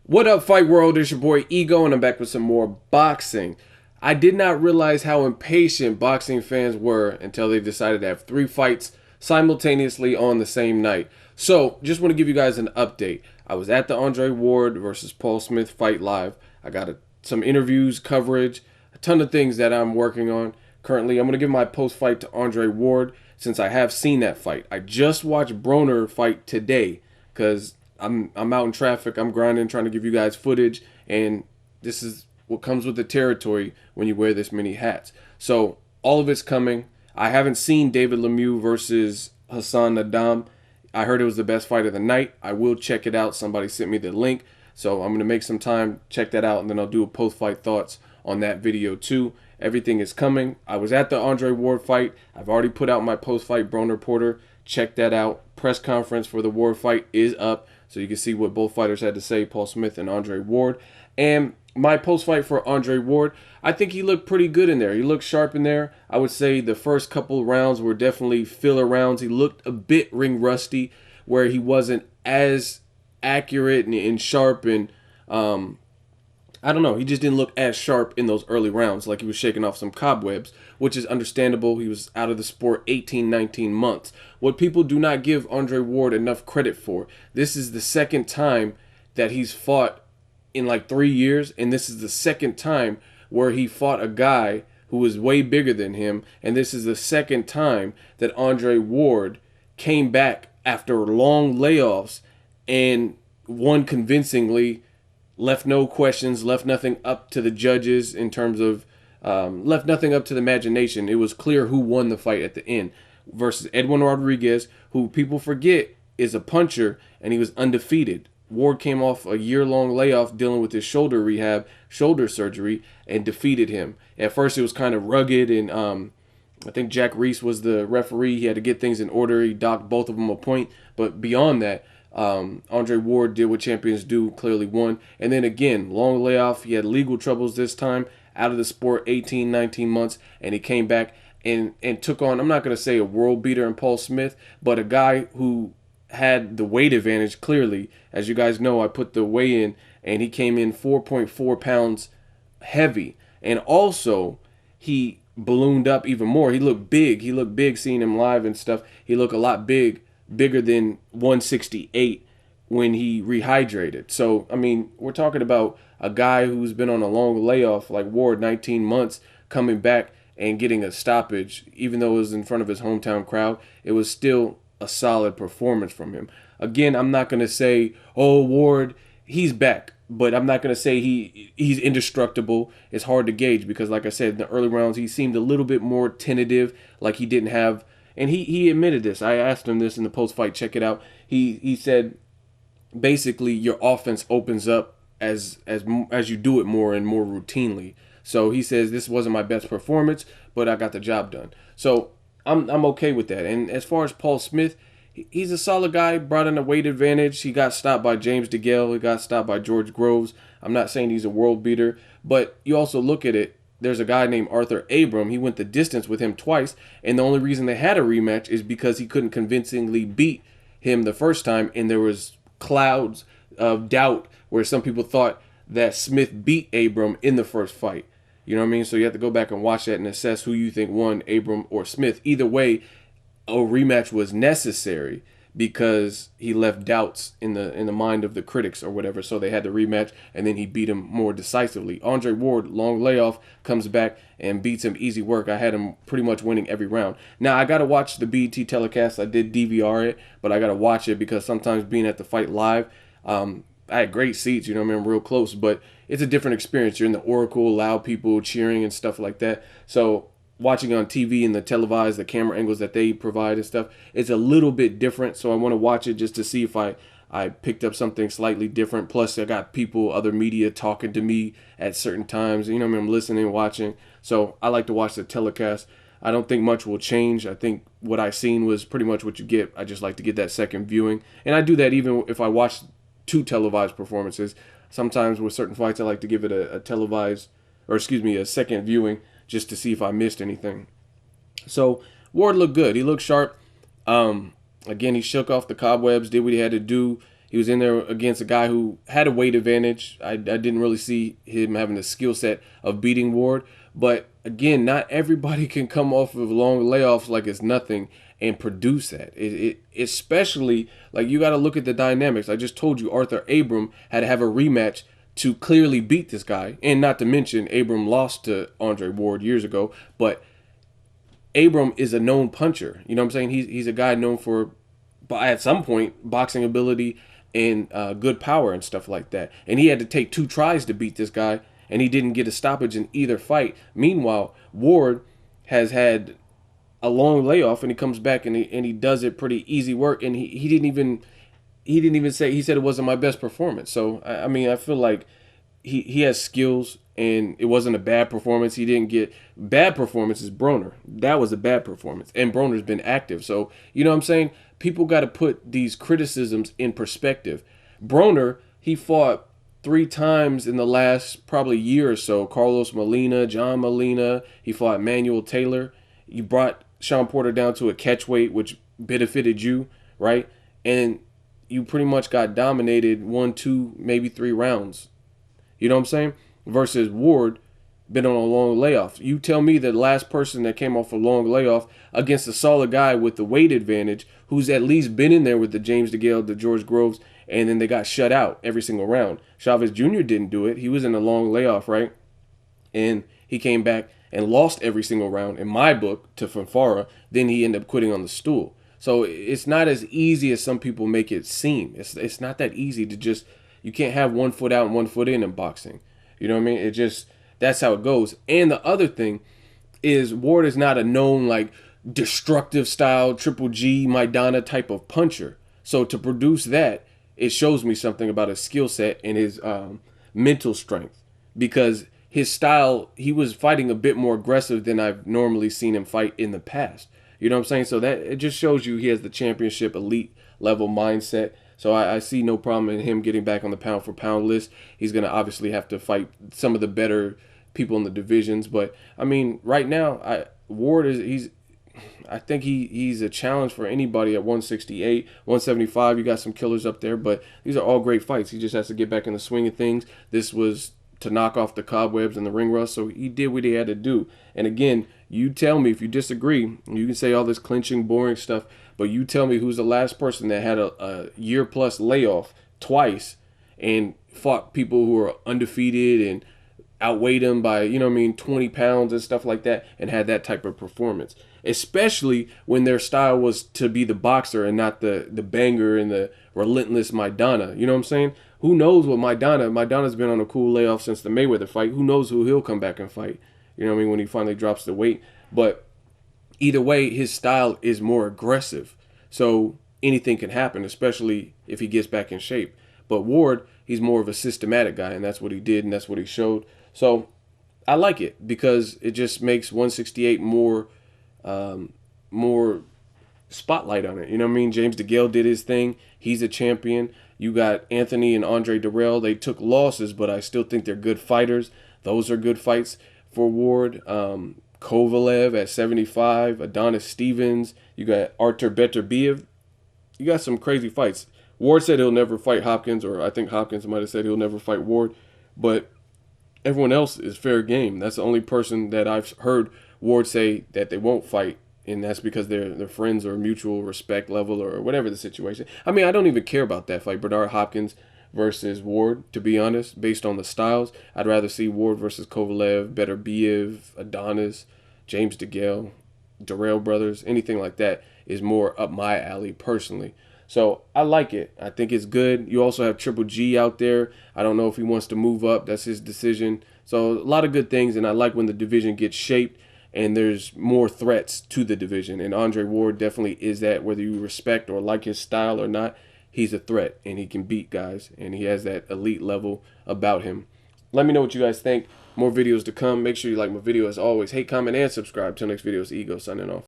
What up, Fight World? It's your boy Ego, and I'm back with some more boxing. I did not realize how impatient boxing fans were until they decided to have three fights simultaneously on the same night. So, just want to give you guys an update. I was at the Andre Ward versus Paul Smith fight live. I got some interviews, coverage, a ton of things that I'm working on. Currently, I'm going to give my post fight to Andre Ward since I have seen that fight. I just watched Broner fight today because I'm out in traffic. I'm grinding, trying to give you guys footage, and this is what comes with the territory when you wear this many hats. So all of it's coming. I haven't seen David Lemieux versus Hassan Nadam. I heard it was the best fight of the night. I will check it out. Somebody sent me the link, so I'm gonna make some time, check that out, and then I'll do a post-fight thoughts on that video too. Everything is coming. I was at the Andre Ward fight. I've already put out my post-fight Broner Reporter. Check that out. Press conference for the Ward fight is up, so you can see what both fighters had to say, Paul Smith and Andre Ward. And my post-fight for Andre Ward, I think he looked pretty good in there. He looked sharp in there. I would say the first couple rounds were definitely filler rounds. He looked a bit ring rusty, where he wasn't as accurate and sharp, and I don't know. He just didn't look as sharp in those early rounds, like he was shaking off some cobwebs, which is understandable. He was out of the sport 18, 19 months. What people do not give Andre Ward enough credit for, this is the second time that he's fought in like 3 years, and this is the second time where he fought a guy who was way bigger than him, and this is the second time that Andre Ward came back after long layoffs and won convincingly, left no questions, left nothing up to the judges in terms of, left nothing up to the imagination. It was clear who won the fight at the end versus Edwin Rodriguez, who people forget is a puncher, and he was undefeated. Ward came off a year-long layoff dealing with his shoulder rehab, shoulder surgery, and defeated him. At first, it was kind of rugged, and I think Jack Reese was the referee. He had to get things in order. He docked both of them a point. But beyond that, Andre Ward did what champions do, clearly won. And then again, long layoff. He had legal troubles this time, out of the sport 18, 19 months, and he came back and took on, I'm not going to say a world beater in Paul Smith, but a guy who had the weight advantage clearly. As you guys know, I put the weigh in, and he came in 4.4 pounds heavy. And also, he ballooned up even more. He looked big. He looked big seeing him live and stuff. He looked a lot bigger than 168 when he rehydrated. So, I mean, we're talking about a guy who's been on a long layoff like Ward, 19 months, coming back and getting a stoppage. Even though it was in front of his hometown crowd, it was still a solid performance from him. Again, I'm not going to say, oh, Ward, he's back. But I'm not going to say he's indestructible. It's hard to gauge because, like I said, in the early rounds, he seemed a little bit more tentative, like he didn't have. And he admitted this. I asked him this in the post-fight. Check it out. He said, basically, your offense opens up as you do it more and more routinely. So he says, this wasn't my best performance, but I got the job done. So I'm okay with that. And as far as Paul Smith, he's a solid guy, brought in a weight advantage. He got stopped by James DeGale. He got stopped by George Groves. I'm not saying he's a world beater, but you also look at it. There's a guy named Arthur Abram. He went the distance with him twice, and the only reason they had a rematch is because he couldn't convincingly beat him the first time, and there was clouds of doubt where some people thought that Smith beat Abram in the first fight. You know what I mean? So you have to go back and watch that and assess who you think won, Abram or Smith. Either way, a rematch was necessary because he left doubts in the mind of the critics or whatever. So they had the rematch, and then he beat him more decisively. Andre Ward, long layoff, comes back and beats him easy work. I had him pretty much winning every round. Now, I got to watch the BET telecast. I did DVR it, but I got to watch it because sometimes being at the fight live, I had great seats, you know what I mean, real close, but it's a different experience. You're in the Oracle, loud people cheering and stuff like that. So watching on TV and the televised, the camera angles that they provide and stuff, it's a little bit different. So I want to watch it just to see if I picked up something slightly different. Plus, I got people, other media talking to me at certain times. You know what I mean? I'm listening, watching. So I like to watch the telecast. I don't think much will change. I think what I seen was pretty much what you get. I just like to get that second viewing. And I do that even if I watch two televised performances. Sometimes with certain fights, I like to give it a televised, or excuse me, a second viewing just to see if I missed anything. So Ward looked good. He looked sharp. Again, he shook off the cobwebs, did what he had to do. He was in there against a guy who had a weight advantage. I didn't really see him having the skill set of beating Ward. But again, not everybody can come off of long layoffs like it's nothing and produce that. It especially, like, you got to look at the dynamics. I just told you Arthur Abram had to have a rematch to clearly beat this guy. And not to mention, Abram lost to Andre Ward years ago. But Abram is a known puncher. You know what I'm saying? He's a guy known for, at some point, boxing ability and good power and stuff like that. And he had to take 2 tries to beat this guy, and he didn't get a stoppage in either fight. Meanwhile, Ward has had a long layoff, and he comes back and he does it pretty easy work. And he didn't even say, he said it wasn't my best performance. So I mean, I feel like he has skills, and it wasn't a bad performance. He didn't get bad performances. Broner, that was a bad performance, and Broner's been active. So you know what I'm saying? People got to put these criticisms in perspective. Broner, he fought 3 times in the last probably year or so. Carlos Molina, John Molina. He fought Manuel Taylor. You brought Sean Porter down to a catch weight, which benefited you, right? And you pretty much got dominated 1, 2, maybe 3 rounds. You know what I'm saying? Versus Ward, been on a long layoff. You tell me the last person that came off a long layoff against a solid guy with the weight advantage, who's at least been in there with the James DeGale, the George Groves, and then they got shut out every single round. Chavez Jr. didn't do it. He was in a long layoff, right? And he came back and lost every single round, in my book, to Fanfara. Then he ended up quitting on the stool. So it's not as easy as some people make it seem. It's not that easy to just, you can't have 1 foot out and 1 foot in boxing. You know what I mean? It just, that's how it goes. And the other thing is, Ward is not a known, like, destructive style, Triple G, Maidana type of puncher. So to produce that, it shows me something about his skill set and his mental strength. Because his style, he was fighting a bit more aggressive than I've normally seen him fight in the past. You know what I'm saying? So that, it just shows you he has the championship elite level mindset. So I see no problem in him getting back on the pound for pound list. He's going to obviously have to fight some of the better people in the divisions. But I mean, right now, Ward is, I think he's a challenge for anybody at 168, 175. You got some killers up there, but these are all great fights. He just has to get back in the swing of things. This was to knock off the cobwebs and the ring rust, so he did what he had to do. And again, you tell me if you disagree. You can say all this clinching, boring stuff, but you tell me who's the last person that had a year-plus layoff twice and fought people who are undefeated and outweighed him by, you know what I mean, 20 pounds and stuff like that, and had that type of performance. Especially when their style was to be the boxer and not the banger and the relentless Maidana. You know what I'm saying? Who knows what Maidana's been on a cool layoff since the Mayweather fight. Who knows who he'll come back and fight? You know what I mean? When he finally drops the weight. But either way, his style is more aggressive. So anything can happen, especially if he gets back in shape. But Ward, he's more of a systematic guy, and that's what he did, and that's what he showed. So I like it because it just makes 168 more spotlight on it. You know what I mean? James DeGale did his thing. He's a champion. You got Anthony and Andre Durrell. They took losses, but I still think they're good fighters. Those are good fights for Ward. Kovalev at 75, Adonis Stevens. You got Artur Beterbiev. You got some crazy fights. Ward said he'll never fight Hopkins, or I think Hopkins might have said he'll never fight Ward. But everyone else is fair game. That's the only person that I've heard Ward say that they won't fight, and that's because they're friends or mutual respect level or whatever the situation. I mean, I don't even care about that fight, Bernard Hopkins versus Ward, to be honest, based on the styles. I'd rather see Ward versus Kovalev, Beterbiev, Adonis, James DeGale, Durrell brothers, anything like that is more up my alley personally. So I like it. I think it's good. You also have Triple G out there. I don't know if he wants to move up. That's his decision. So a lot of good things, and I like when the division gets shaped and there's more threats to the division. And Andre Ward definitely is that. Whether you respect or like his style or not, he's a threat, and he can beat guys, and he has that elite level about him. Let me know what you guys think. More videos to come. Make sure you like my video as always. Hate, comment, and subscribe. Till next video, it's Ego signing off.